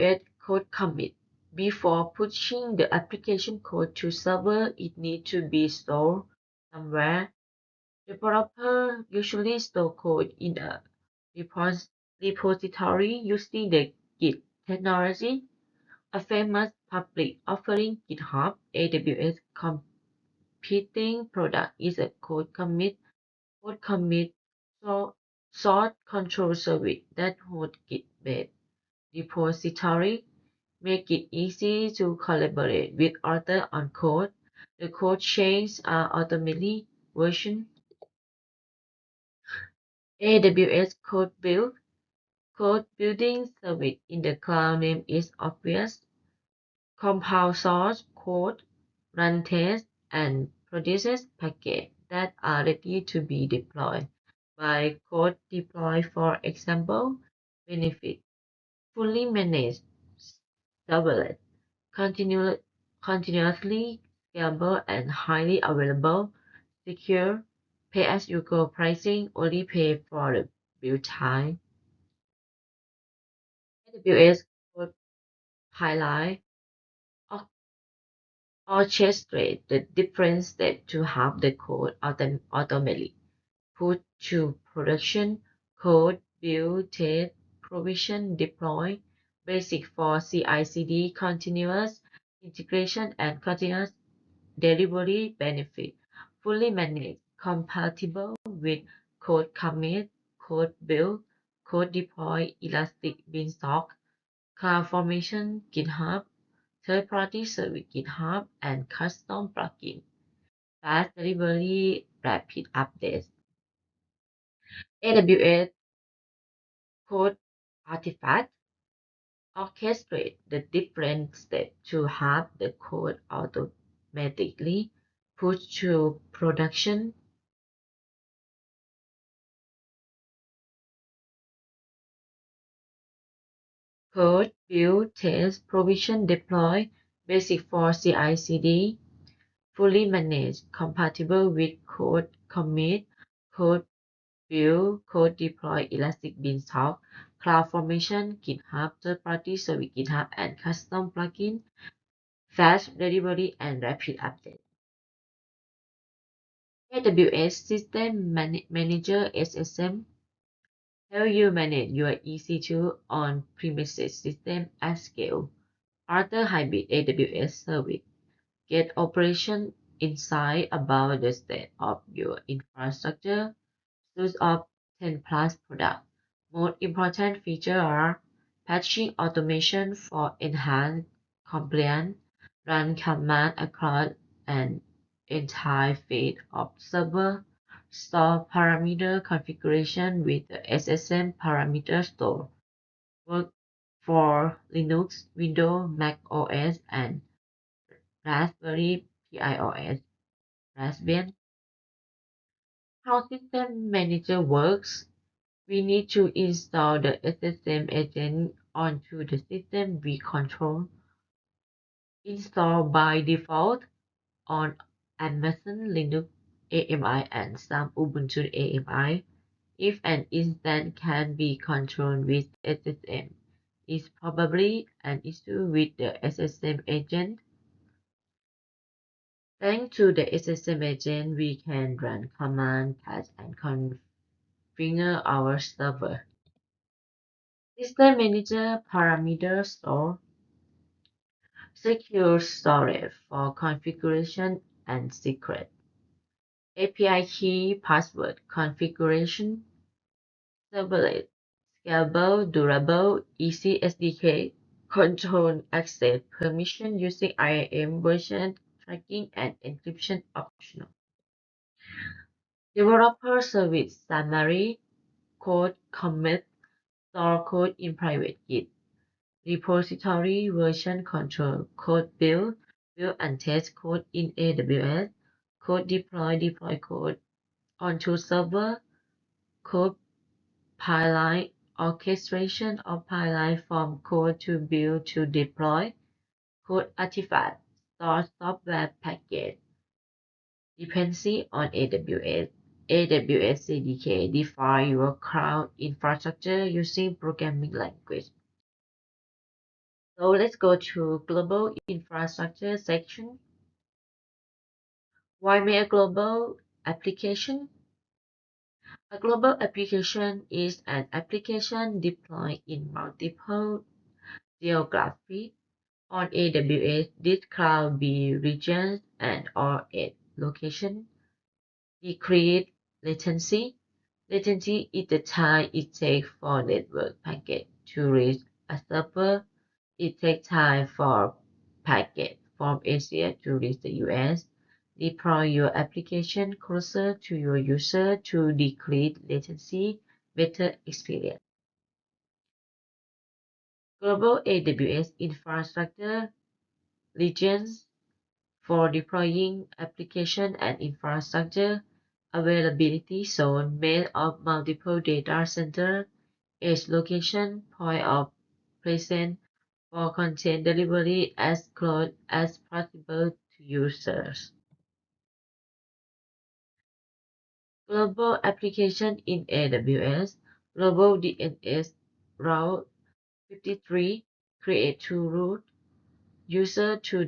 AWS code commit. Before pushing the application code to server, it needs to be stored somewhere. Developers usually store code in a repository using the Git technology. A famous public offering, GitHub AWS competing product is a code commit. Code commit so source control service that hosts Git-based repository, make it easy to collaborate with others on code. The code changes are automatically versioned. AWS Code Build code building service in the cloud name is obvious. Compile source code, run tests, and produces packages that are ready to be deployed. By code deploy, for example, benefit fully managed, serverless, continuously scalable and highly available, secure, pay-as-you-go pricing, only pay for the build time. AWS Code Pipeline orchestrate the different steps to have the code automatically put to production. Code, build, test, provision, deploy, basic for CI/CD, continuous integration and continuous delivery benefit, fully managed, compatible with code commit, code build, code deploy, elastic beanstalk, CloudFormation, GitHub, third-party service GitHub, and custom plugin. Fast delivery, rapid updates. AWS Code Artifact orchestrate the different steps to have the code automatically pushed to production. Code, build, test, provision, deploy, basic for CI/CD, fully managed, compatible with code commit, code build, code deploy, elastic beanstalk, CloudFormation, GitHub, third-party service GitHub, and custom plugin, fast delivery, and rapid update. AWS System Manager SSM help you manage your EC2 on-premises system at scale. Other hybrid AWS service get operation insight about the state of your infrastructure. Suite of 10 plus products. Most important features are patching automation for enhanced compliance, run command across an entire fleet of server, store parameter configuration with the SSM parameter store, work for Linux, Windows, Mac OS, and Raspberry Pi Raspbian. How System Manager works. We need to install the SSM agent onto the system we control. Install by default on Amazon Linux AMI and some Ubuntu AMI. If an instance can be controlled with SSM, it's probably an issue with the SSM agent. Thanks to the SSM agent, we can run command, patch, and configure our server. System Manager Parameter Store secure storage for configuration and secret. API key password configuration servlet scalable, durable, easy SDK control access permission using IAM version tracking and encryption optional. Developer service summary code commit store code in private Git. Repository version control, code build and test code in AWS, code deploy code onto server, code pipeline, orchestration of pipeline from code to build to deploy, code artifact, store software package, dependency on AWS. AWS CDK define your cloud infrastructure using programming language. So let's go to global infrastructure section. Why make a global application? A global application is an application deployed in multiple geographies on AWS. This cloud be regions and or at location. Decrease latency. Latency is the time it takes for network packet to reach a server. It takes time for packet from Asia to reach the US. Deploy your application closer to your user to decrease latency, better experience. Global AWS infrastructure regions for deploying application and infrastructure availability zone made of multiple data center, edge location, point of presence for content delivery as close as possible to users. Global application in AWS, global DNS route 53, create two route user to